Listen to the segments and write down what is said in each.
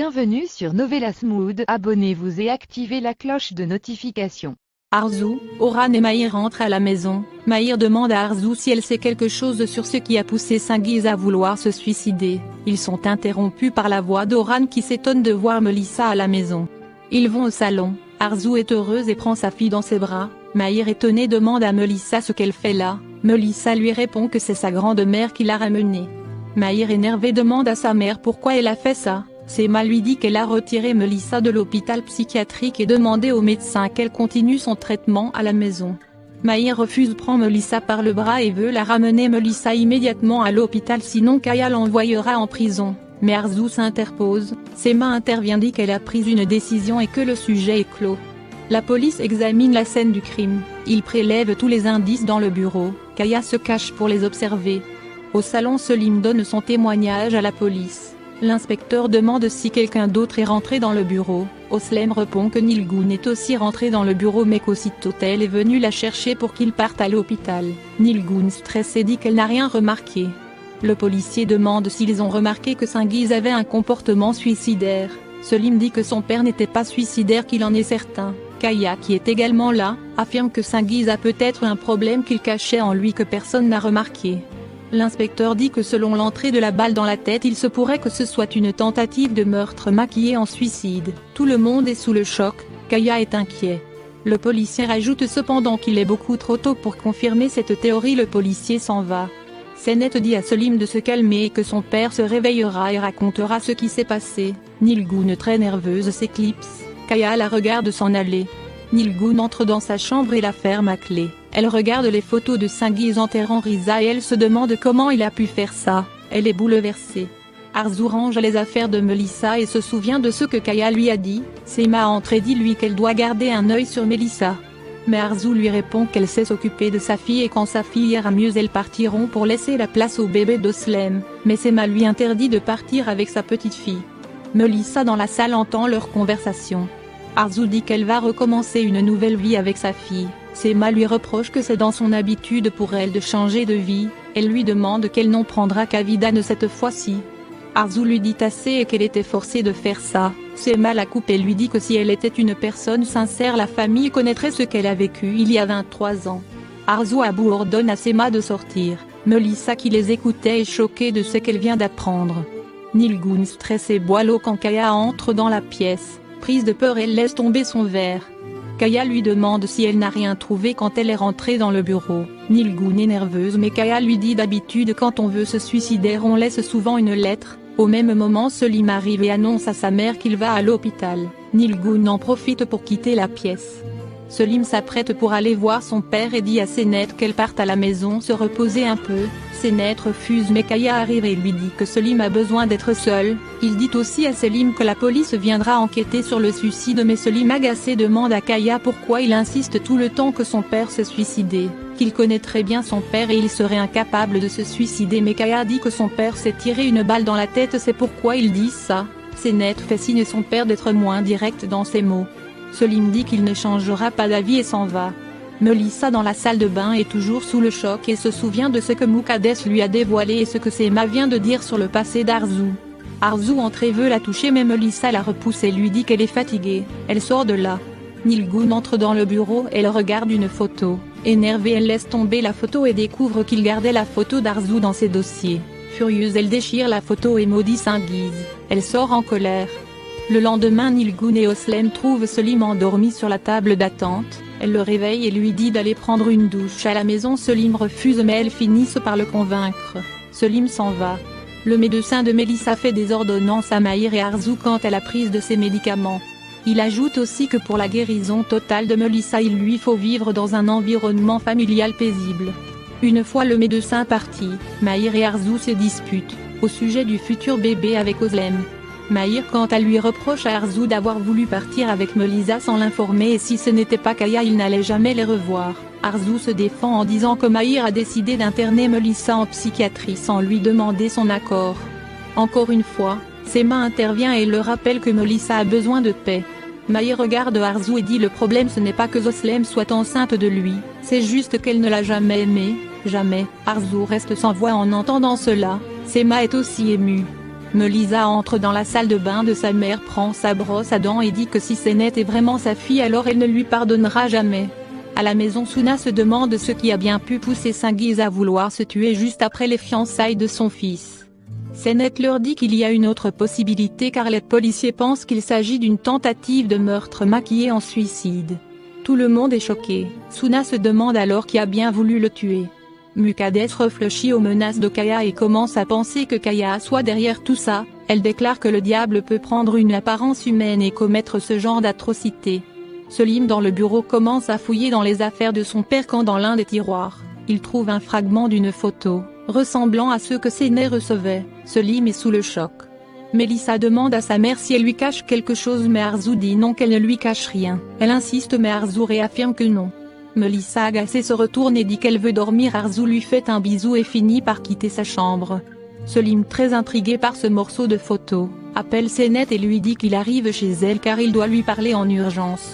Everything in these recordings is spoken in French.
Bienvenue sur Novelas Mood, abonnez-vous et activez la cloche de notification. Arzu, Orhan et Mahir rentrent à la maison. Mahir demande à Arzu si elle sait quelque chose sur ce qui a poussé Cengiz à vouloir se suicider. Ils sont interrompus par la voix d'Orhan qui s'étonne de voir Melissa à la maison. Ils vont au salon, Arzu est heureuse et prend sa fille dans ses bras. Mahir étonné demande à Melissa ce qu'elle fait là. Melissa lui répond que c'est sa grande-mère qui l'a ramenée. Mahir énervé demande à sa mère pourquoi elle a fait ça. Sema lui dit qu'elle a retiré Melissa de l'hôpital psychiatrique et demandé au médecin qu'elle continue son traitement à la maison. Mahir refuse, prend Melissa par le bras et veut la ramener Melissa immédiatement à l'hôpital sinon Kaya l'envoyera en prison. Mais Arzu s'interpose, Sema intervient, dit qu'elle a pris une décision et que le sujet est clos. La police examine la scène du crime, ils prélèvent tous les indices dans le bureau, Kaya se cache pour les observer. Au salon, Selim donne son témoignage à la police. L'inspecteur demande si quelqu'un d'autre est rentré dans le bureau. Oslem répond que Nilgun est aussi rentré dans le bureau mais qu'aussitôt elle est venue la chercher pour qu'il parte à l'hôpital. Nilgun stressée dit qu'elle n'a rien remarqué. Le policier demande s'ils ont remarqué que Cengiz avait un comportement suicidaire. Selim dit que son père n'était pas suicidaire, qu'il en est certain. Kaya, qui est également là, affirme que Cengiz a peut-être un problème qu'il cachait en lui que personne n'a remarqué. L'inspecteur dit que selon l'entrée de la balle dans la tête, il se pourrait que ce soit une tentative de meurtre maquillée en suicide. Tout le monde est sous le choc, Kaya est inquiet. Le policier ajoute cependant qu'il est beaucoup trop tôt pour confirmer cette théorie. Le policier s'en va. Senet dit à Selim de se calmer et que son père se réveillera et racontera ce qui s'est passé. Nilgun, très nerveuse, s'éclipse. Kaya la regarde s'en aller. Nilgun entre dans sa chambre et la ferme à clé. Elle regarde les photos de Cengiz enterrant Riza et elle se demande comment il a pu faire ça. Elle est bouleversée. Arzu range les affaires de Melissa et se souvient de ce que Kaya lui a dit. Sema entre et dit lui qu'elle doit garder un œil sur Melissa. Mais Arzu lui répond qu'elle sait s'occuper de sa fille et quand sa fille ira mieux elles partiront pour laisser la place au bébé d'Oslem. Mais Sema lui interdit de partir avec sa petite fille. Melissa dans la salle entend leur conversation. Arzu dit qu'elle va recommencer une nouvelle vie avec sa fille. Sema lui reproche que c'est dans son habitude pour elle de changer de vie. Elle lui demande quel nom prendra Kavidan cette fois-ci. Arzu lui dit assez et qu'elle était forcée de faire ça. Sema la coupe et lui dit que si elle était une personne sincère, la famille connaîtrait ce qu'elle a vécu il y a 23 ans. Arzu Abou ordonne à Sema de sortir. Melissa qui les écoutait est choquée de ce qu'elle vient d'apprendre. Nilgun stressée boit l'eau quand Kaya entre dans la pièce. Prise de peur, elle laisse tomber son verre. Kaya lui demande si elle n'a rien trouvé quand elle est rentrée dans le bureau. Nilgun est nerveuse mais Kaya lui dit d'habitude quand on veut se suicider on laisse souvent une lettre. Au même moment Selim arrive et annonce à sa mère qu'il va à l'hôpital. Nilgun en profite pour quitter la pièce. Selim s'apprête pour aller voir son père et dit à Senet qu'elle parte à la maison se reposer un peu. Senet refuse mais Kaya arrive et lui dit que Selim a besoin d'être seul. Il dit aussi à Selim que la police viendra enquêter sur le suicide mais Selim agacé demande à Kaya pourquoi il insiste tout le temps que son père s'est suicidé, qu'il connaît très bien son père et il serait incapable de se suicider mais Kaya dit que son père s'est tiré une balle dans la tête, c'est pourquoi il dit ça. Senet fait signe à son père d'être moins direct dans ses mots. Selim dit qu'il ne changera pas d'avis et s'en va. Melissa dans la salle de bain est toujours sous le choc et se souvient de ce que Moukades lui a dévoilé et ce que Sema vient de dire sur le passé d'Arzu. Arzu entre et veut la toucher mais Melissa la repousse et lui dit qu'elle est fatiguée, elle sort de là. Nilgun entre dans le bureau, elle regarde une photo. Énervée elle laisse tomber la photo et découvre qu'il gardait la photo d'Arzu dans ses dossiers. Furieuse elle déchire la photo et maudit Cengiz. Elle sort en colère. Le lendemain Nilgun et Oslem trouvent Selim endormi sur la table d'attente. Elle le réveille et lui dit d'aller prendre une douche à la maison. Selim refuse mais elles finissent par le convaincre. Selim s'en va. Le médecin de Melissa fait des ordonnances à Mahir et Arzu quant à la prise de ses médicaments. Il ajoute aussi que pour la guérison totale de Melissa il lui faut vivre dans un environnement familial paisible. Une fois le médecin parti, Mahir et Arzu se disputent, au sujet du futur bébé avec Oslem. Mahir quant à lui reproche à Arzu d'avoir voulu partir avec Melissa sans l'informer et si ce n'était pas Kaya il n'allait jamais les revoir. Arzu se défend en disant que Mahir a décidé d'interner Melissa en psychiatrie sans lui demander son accord. Encore une fois, Sema intervient et le rappelle que Melissa a besoin de paix. Mahir regarde Arzu et dit le problème ce n'est pas que Oslem soit enceinte de lui, c'est juste qu'elle ne l'a jamais aimé, jamais. Arzu reste sans voix en entendant cela, Sema est aussi émue. Melissa entre dans la salle de bain de sa mère, prend sa brosse à dents et dit que si Senet est vraiment sa fille alors elle ne lui pardonnera jamais. À la maison, Suna se demande ce qui a bien pu pousser Cengiz à vouloir se tuer juste après les fiançailles de son fils. Senet leur dit qu'il y a une autre possibilité car les policiers pensent qu'il s'agit d'une tentative de meurtre maquillée en suicide. Tout le monde est choqué. Suna se demande alors qui a bien voulu le tuer. Mukaddes réfléchit aux menaces de Kaya et commence à penser que Kaya soit derrière tout ça. Elle déclare que le diable peut prendre une apparence humaine et commettre ce genre d'atrocité. Selim dans le bureau commence à fouiller dans les affaires de son père quand dans l'un des tiroirs, il trouve un fragment d'une photo, ressemblant à ceux que Senet recevait. Selim est sous le choc. Melissa demande à sa mère si elle lui cache quelque chose mais Arzu dit non, qu'elle ne lui cache rien. Elle insiste mais Arzu réaffirme que non. Melissa agacée se retourne et dit qu'elle veut dormir. Arzu lui fait un bisou et finit par quitter sa chambre. Selim, très intrigué par ce morceau de photo, appelle Senet et lui dit qu'il arrive chez elle car il doit lui parler en urgence.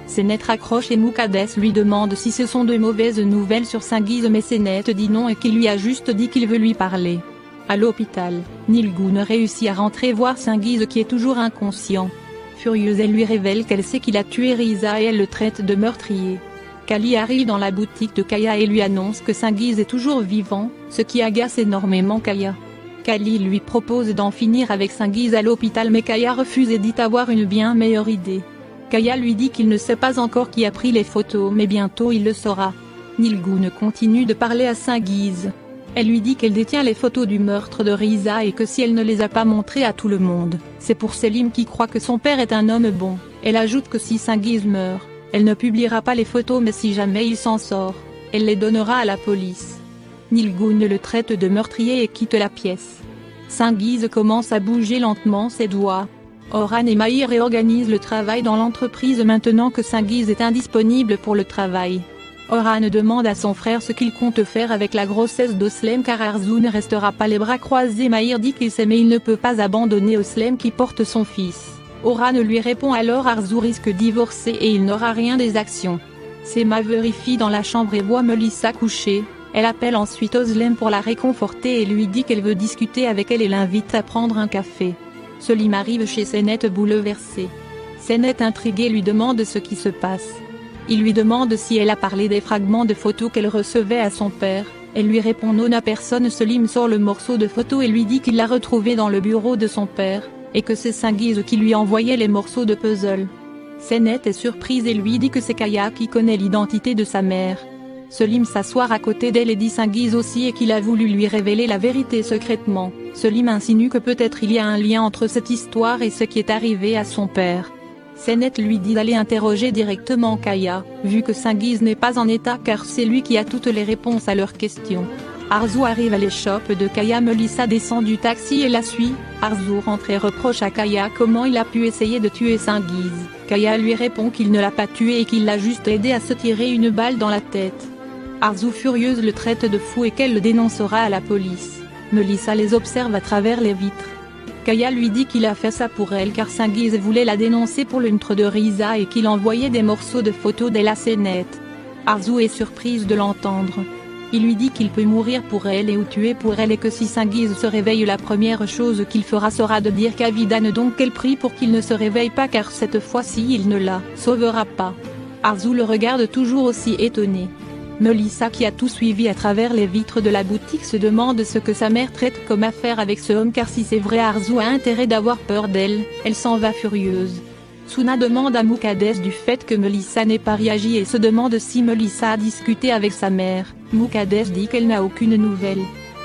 Senet raccroche et Mukaddes lui demande si ce sont de mauvaises nouvelles sur Cengiz mais Senet dit non et qu'il lui a juste dit qu'il veut lui parler. À l'hôpital, Nilgün réussit à rentrer voir Cengiz qui est toujours inconscient. Furieuse, elle lui révèle qu'elle sait qu'il a tué Riza et elle le traite de meurtrier. Kali arrive dans la boutique de Kaya et lui annonce que Cengiz est toujours vivant, ce qui agace énormément Kaya. Kali lui propose d'en finir avec Cengiz à l'hôpital mais Kaya refuse et dit avoir une bien meilleure idée. Kaya lui dit qu'il ne sait pas encore qui a pris les photos mais bientôt il le saura. Nilgün continue de parler à Cengiz. Elle lui dit qu'elle détient les photos du meurtre de Riza et que si elle ne les a pas montrées à tout le monde, c'est pour Selim qui croit que son père est un homme bon. Elle ajoute que si Cengiz meurt, elle ne publiera pas les photos mais si jamais il s'en sort, elle les donnera à la police. Nilgün le traite de meurtrier et quitte la pièce. Cengiz commence à bouger lentement ses doigts. Orhan et Mahir réorganisent le travail dans l'entreprise maintenant que Cengiz est indisponible pour le travail. Orhan demande à son frère ce qu'il compte faire avec la grossesse d'Oslem car Arzu ne restera pas les bras croisés. Mahir dit qu'il sait mais il ne peut pas abandonner Oslem qui porte son fils. Orhan lui répond alors Arzu risque de divorcer et il n'aura rien des actions. Sema vérifie dans la chambre et voit Melissa couchée. Elle appelle ensuite Oslem pour la réconforter et lui dit qu'elle veut discuter avec elle et l'invite à prendre un café. Selim arrive chez Senet bouleversé. Senet intrigué lui demande ce qui se passe. Il lui demande si elle a parlé des fragments de photos qu'elle recevait à son père. Elle lui répond non à personne. Selim sort le morceau de photo et lui dit qu'il l'a retrouvé dans le bureau de son père, et que c'est Cengiz qui lui envoyait les morceaux de puzzle. Senet est surprise et lui dit que c'est Kaya qui connaît l'identité de sa mère. Selim s'asseoir à côté d'elle et dit Cengiz aussi et qu'il a voulu lui révéler la vérité secrètement. Selim insinue que peut-être il y a un lien entre cette histoire et ce qui est arrivé à son père. Senet lui dit d'aller interroger directement Kaya, vu que Cengiz n'est pas en état car c'est lui qui a toutes les réponses à leurs questions. Arzu arrive à l'échoppe de Kaya. Melissa descend du taxi et la suit. Arzu rentre et reproche à Kaya comment il a pu essayer de tuer Cengiz. Kaya lui répond qu'il ne l'a pas tué et qu'il l'a juste aidé à se tirer une balle dans la tête. Arzu furieuse le traite de fou et qu'elle le dénoncera à la police. Melissa les observe à travers les vitres. Kaya lui dit qu'il a fait ça pour elle car Cengiz voulait la dénoncer pour le meurtre de Riza et qu'il envoyait des morceaux de photos d'elle à Senet. Arzu est surprise de l'entendre. Il lui dit qu'il peut mourir pour elle et ou tuer pour elle et que si Cengiz se réveille la première chose qu'il fera sera de dire qu'Avidan donc qu'elle prie pour qu'il ne se réveille pas car cette fois-ci il ne la sauvera pas. Arzu le regarde toujours aussi étonné. Melissa qui a tout suivi à travers les vitres de la boutique se demande ce que sa mère traite comme affaire avec ce homme car si c'est vrai Arzu a intérêt d'avoir peur d'elle, elle s'en va furieuse. Suna demande à Mukaddes du fait que Melissa n'ait pas réagi et se demande si Melissa a discuté avec sa mère. Mukaddes dit qu'elle n'a aucune nouvelle.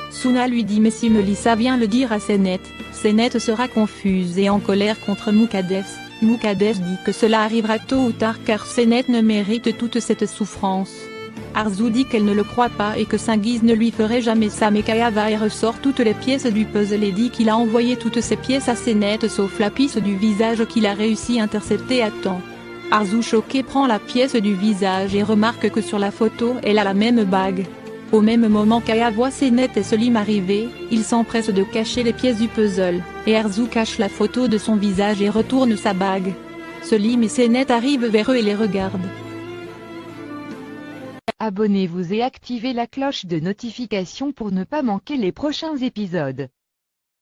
Suna lui dit mais si Melissa vient le dire à Senet, Senet sera confuse et en colère contre Mukaddes. Mukaddes dit que cela arrivera tôt ou tard car Senet ne mérite toute cette souffrance. Arzu dit qu'elle ne le croit pas et que Cengiz ne lui ferait jamais ça mais Kaya va et ressort toutes les pièces du puzzle et dit qu'il a envoyé toutes ces pièces à Senet sauf la piste du visage qu'il a réussi à intercepter à temps. Arzu choqué prend la pièce du visage et remarque que sur la photo elle a la même bague. Au même moment Kaya voit Senet et Selim arriver, il s'empresse de cacher les pièces du puzzle, et Arzu cache la photo de son visage et retourne sa bague. Selim et Senet arrivent vers eux et les regardent. Abonnez-vous et activez la cloche de notification pour ne pas manquer les prochains épisodes.